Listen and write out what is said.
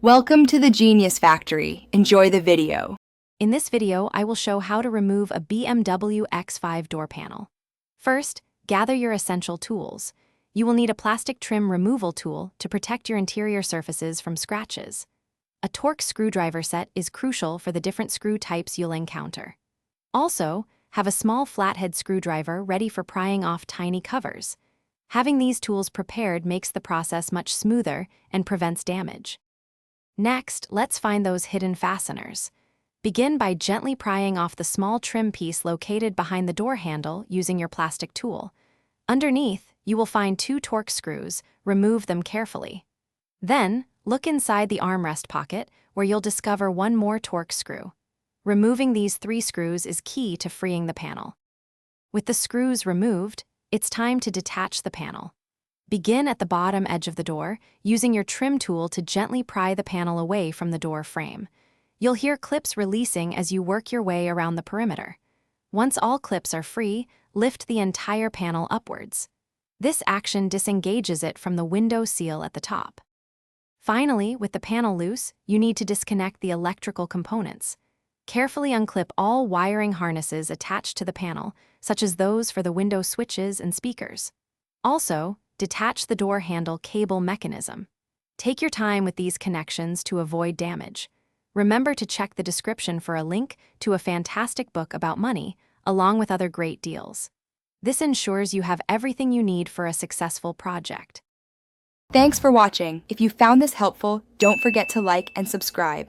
Welcome to the Genius Factory. Enjoy the video. In this video, I will show how to remove a BMW X5 door panel. First, gather your essential tools. You will need a plastic trim removal tool to protect your interior surfaces from scratches. A Torx screwdriver set is crucial for the different screw types you'll encounter. Also, have a small flathead screwdriver ready for prying off tiny covers. Having these tools prepared makes the process much smoother and prevents damage. Next, let's find those hidden fasteners. Begin by gently prying off the small trim piece located behind the door handle using your plastic tool. Underneath, you will find 2 Torx screws. Remove them carefully. Then, look inside the armrest pocket where you'll discover 1 more Torx screw. Removing these 3 screws is key to freeing the panel. With the screws removed, it's time to detach the panel. Begin at the bottom edge of the door, using your trim tool to gently pry the panel away from the door frame. You'll hear clips releasing as you work your way around the perimeter. Once all clips are free, lift the entire panel upwards. This action disengages it from the window seal at the top. Finally, with the panel loose, you need to disconnect the electrical components. Carefully unclip all wiring harnesses attached to the panel, such as those for the window switches and speakers. Also, detach the door handle cable mechanism. Take your time with these connections to avoid damage. Remember to check the description for a link to a fantastic book about money, along with other great deals. This ensures you have everything you need for a successful project. Thanks for watching. If you found this helpful, don't forget to like and subscribe.